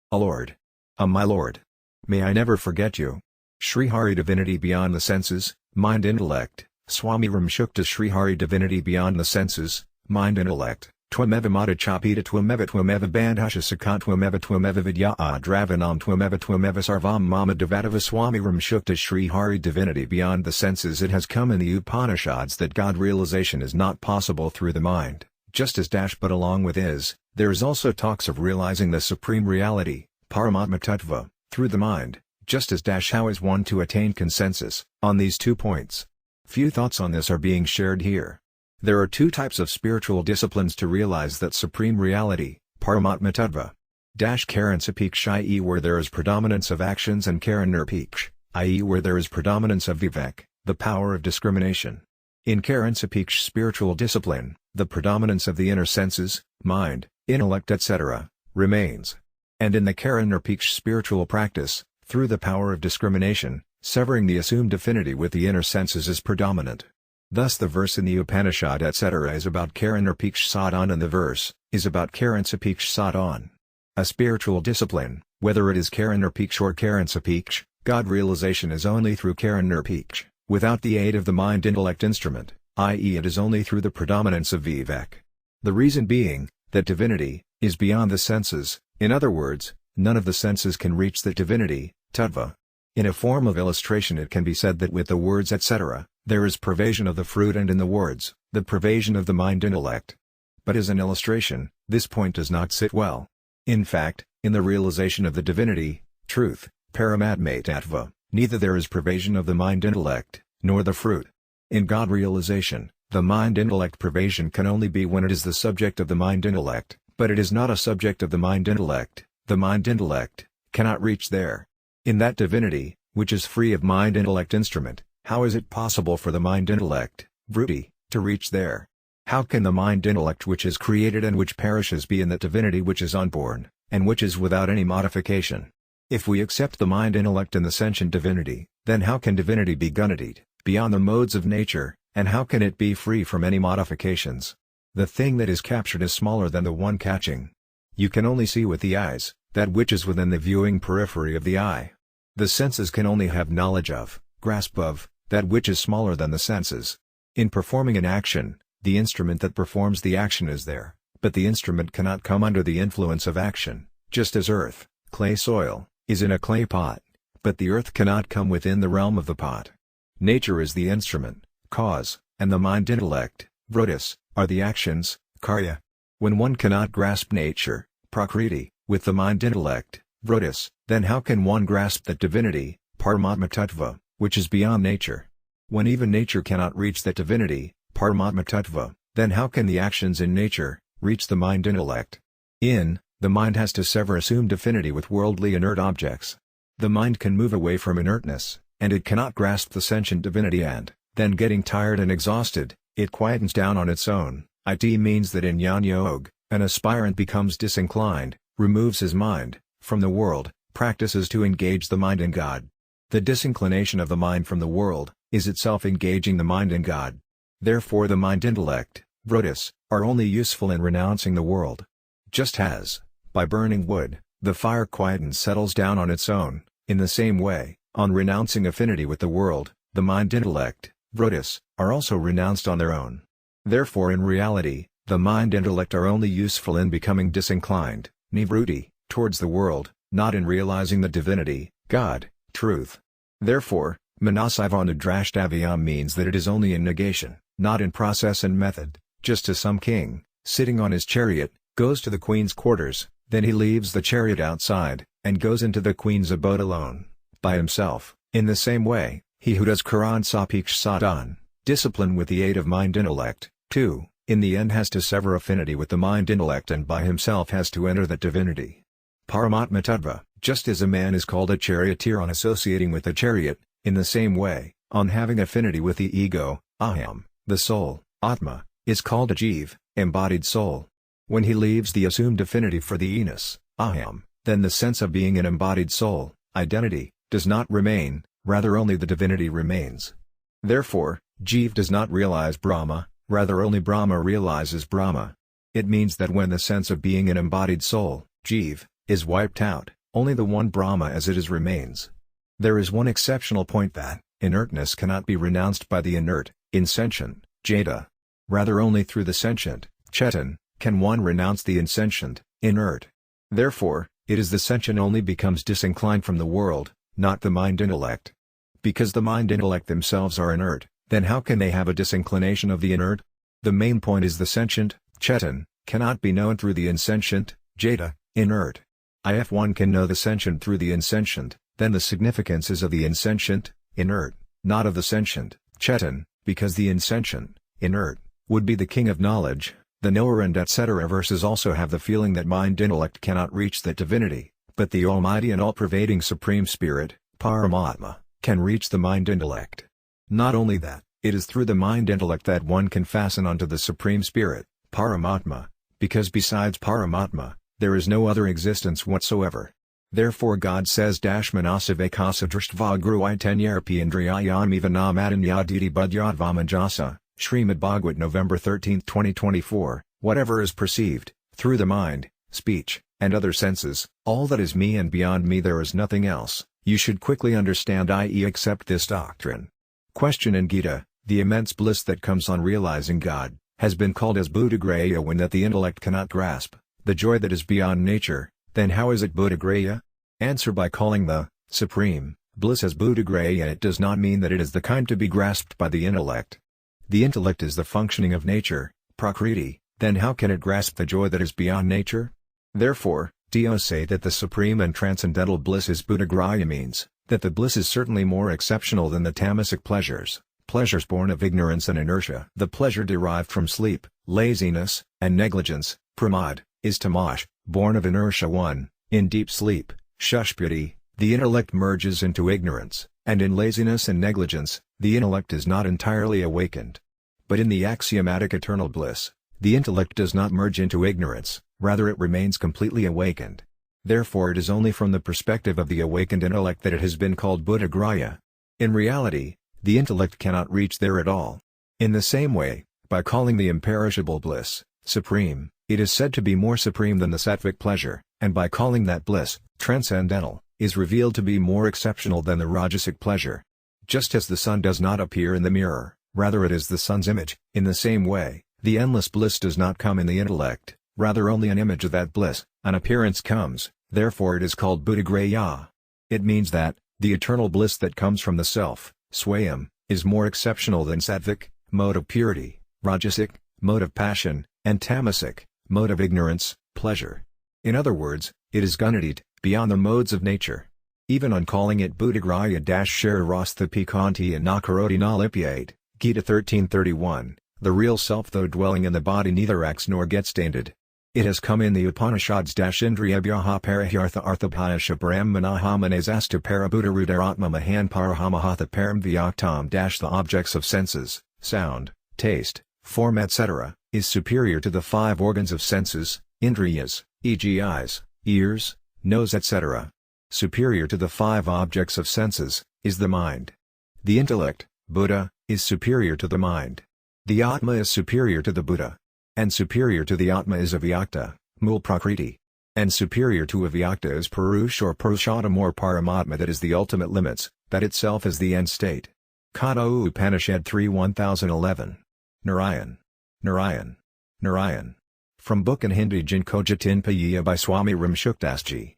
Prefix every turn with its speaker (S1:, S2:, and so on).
S1: A Lord. My Lord. May I never forget you. Sri Hari Divinity Beyond the Senses, Mind Intellect, Swami Ramsukhdasji Sri Hari Divinity Beyond the Senses, Mind Intellect, Twameva Madachapita Twameva Bandhasha Sakant Twameva Vidya Adravanam Twameva Sarvam Mama Devatava Swami Ramsukhdasji Sri Hari Divinity Beyond the Senses. It has come in the Upanishads that God realization is not possible through the mind, just as but along with there is also talks of realizing the supreme reality, Paramatma Tattva, through the mind, just as how is one to attain consensus on these 2 points. Few thoughts on this are being shared here. There are 2 types of spiritual disciplines to realize that supreme reality, Paramatma Tattva. Karan Sapiksh, i.e. where there is predominance of actions, and Karan Nirpiksh, i.e. where there is predominance of vivek, the power of discrimination. In Karan Sapiksh spiritual discipline, the predominance of the inner senses, mind, intellect etc., remains. And in the Karan Nirpiksh spiritual practice, through the power of discrimination, severing the assumed affinity with the inner senses is predominant. Thus the verse in the Upanishad etc. is about Karan Nirpiksh Sadhan, and the verse is about Karan Sapiksh Sadhan. A spiritual discipline, whether it is Karan Nirpiksh or Karan Sapiksh, God realization is only through Karan Nirpiksh, without the aid of the mind-intellect instrument, i.e. it is only through the predominance of vivek. The reason being, that divinity is beyond the senses, in other words, none of the senses can reach the divinity, tattva. In a form of illustration it can be said that with the words etc., there is pervasion of the fruit, and in the words, the pervasion of the mind-intellect. But as an illustration, this point does not sit well. In fact, in the realization of the divinity, truth, Paramatma Tattva, neither there is pervasion of the mind-intellect, nor the fruit. In God realization, the mind-intellect pervasion can only be when it is the subject of the mind-intellect, but it is not a subject of the mind-intellect. The mind-intellect cannot reach there. In that divinity, which is free of mind-intellect instrument, how is it possible for the mind-intellect, vritti, to reach there? How can the mind-intellect which is created and which perishes be in that divinity which is unborn, and which is without any modification? If we accept the mind-intellect in the sentient divinity, then how can divinity be gunatied, beyond the modes of nature, and how can it be free from any modifications? The thing that is captured is smaller than the one catching. You can only see with the eyes, that which is within the viewing periphery of the eye. The senses can only have knowledge of, grasp of, that which is smaller than the senses. In performing an action, the instrument that performs the action is there, but the instrument cannot come under the influence of action, just as earth, clay soil, is in a clay pot, but the earth cannot come within the realm of the pot. Nature is the instrument, cause, and the mind-intellect, vrittis, are the actions, karya. When one cannot grasp nature, prakriti, with the mind-intellect, vrittis, then how can one grasp that divinity, Paramatma Tattva, which is beyond nature? When even nature cannot reach that divinity, Paramatma Tattva, then how can the actions in nature reach the mind-intellect? The mind has to sever assumed affinity with worldly inert objects. The mind can move away from inertness, and it cannot grasp the sentient divinity, and, then getting tired and exhausted, it quietens down on its own. It means that in Jnana Yoga, an aspirant becomes disinclined, removes his mind from the world, practices to engage the mind in God. The disinclination of the mind from the world is itself engaging the mind in God. Therefore the mind-intellect, vrittis, are only useful in renouncing the world. Just as, by burning wood, the fire quietens settles down on its own, in the same way, on renouncing affinity with the world, the mind-intellect, vrittis, are also renounced on their own. Therefore in reality, the mind-intellect are only useful in becoming disinclined, nivruti, towards the world, not in realizing the divinity, God, truth. Therefore, manasaivanudrashtavyam means that it is only in negation, not in process and method, just as some king, sitting on his chariot, goes to the queen's quarters, then he leaves the chariot outside, and goes into the queen's abode alone, by himself. In the same way, he who does Karan Sapiksh Sadhan, discipline with the aid of mind-intellect, too, in the end has to sever affinity with the mind-intellect and by himself has to enter that divinity. Paramatma Tattva, just as a man is called a charioteer on associating with the chariot, in the same way, on having affinity with the ego, aham, the soul, atma, is called a jiva, embodied soul. When he leaves the assumed affinity for the enos, aham, then the sense of being an embodied soul, identity, does not remain, rather only the divinity remains. Therefore, jiva does not realize Brahma, rather only Brahma realizes Brahma. It means that when the sense of being an embodied soul, jiva, is wiped out, only the one Brahma as it is remains. There is one exceptional point that, inertness cannot be renounced by the inert, insentient, Jada. Rather only through the sentient, Chetan, can one renounce the insentient, inert. Therefore, it is the sentient only becomes disinclined from the world, not the mind-intellect. Because the mind-intellect themselves are inert, then how can they have a disinclination of the inert? The main point is the sentient, Chetan, cannot be known through the insentient, Jada, inert. If one can know the sentient through the insentient, then the significance is of the insentient, inert, not of the sentient, Chetan, because the insentient, inert, would be the king of knowledge, the knower, and etc. Verses also have the feeling that mind-intellect cannot reach that divinity, but the almighty and all-pervading Supreme Spirit, Paramatma, can reach the mind-intellect. Not only that, it is through the mind-intellect that one can fasten onto the Supreme Spirit, Paramatma, because besides Paramatma, there is no other existence whatsoever. Therefore God says Manasavekasa Drishtva Guru Itenyarpi Indriyayam Ivanam Aditi Budyadvamanjasa, Srimad Bhagavad November 13, 2024, whatever is perceived, through the mind, speech, and other senses, all that is me and beyond me there is nothing else, you should quickly understand, i.e. accept this doctrine. Question in Gita, the immense bliss that comes on realizing God, has been called as Buddhagraya when that the intellect cannot grasp, the joy that is beyond nature, then how is it Buddhagraya? Answer: by calling the supreme bliss as Buddhagraya it does not mean that it is the kind to be grasped by the intellect. The intellect is the functioning of nature, Prakriti, then how can it grasp the joy that is beyond nature? Therefore, to say that the supreme and transcendental bliss is Buddhagraya means that the bliss is certainly more exceptional than the tamasic pleasures, pleasures born of ignorance and inertia. The pleasure derived from sleep, laziness, and negligence, pramad, is tamash, born of inertia. 1. In deep sleep, shushpati, the intellect merges into ignorance, and in laziness and negligence, the intellect is not entirely awakened. But in the axiomatic eternal bliss, the intellect does not merge into ignorance, rather it remains completely awakened. Therefore it is only from the perspective of the awakened intellect that it has been called Buddhagraya. In reality, the intellect cannot reach there at all. In the same way, by calling the imperishable bliss supreme, it is said to be more supreme than the sattvic pleasure, and by calling that bliss transcendental, is revealed to be more exceptional than the rajasic pleasure. Just as the sun does not appear in the mirror, rather it is the sun's image, in the same way, the endless bliss does not come in the intellect, rather only an image of that bliss, an appearance comes, therefore it is called Buddhagraya. It means that, the eternal bliss that comes from the self, Swayam, is more exceptional than sattvic, mode of purity, rajasic, mode of passion, and tamasic, mode of ignorance, pleasure. In other words, it is gunadit, beyond the modes of nature. Even on calling it Buddhagraya Sharirastha Pikanti and Nakaroti Nalipiate, Gita 13:31, the real self though dwelling in the body neither acts nor gets tainted. It has come in the Upanishads Indriyabhyaha Parahyartha Arthapayasha Brahmanahamanasastu Parabuddharudaratma Mahan Parahamahatha Param Vyaktam the objects of senses, sound, taste, form etc., is superior to the 5 organs of senses, Indriyas, e.g. eyes, ears, nose etc. Superior to the 5 objects of senses, is the mind. The intellect, Buddha, is superior to the mind. The Atma is superior to the Buddha. And superior to the Atma is Avyakta, Mool Prakriti. And superior to Avyakta is Purush or Purushottam or Paramatma, that is the ultimate limits, that itself is the end state. Kata Upanishad 3:1011. Narayan. Narayan. Narayan. From book in Hindi Jinko Jatin Paya by Swami Ramsukhdasji.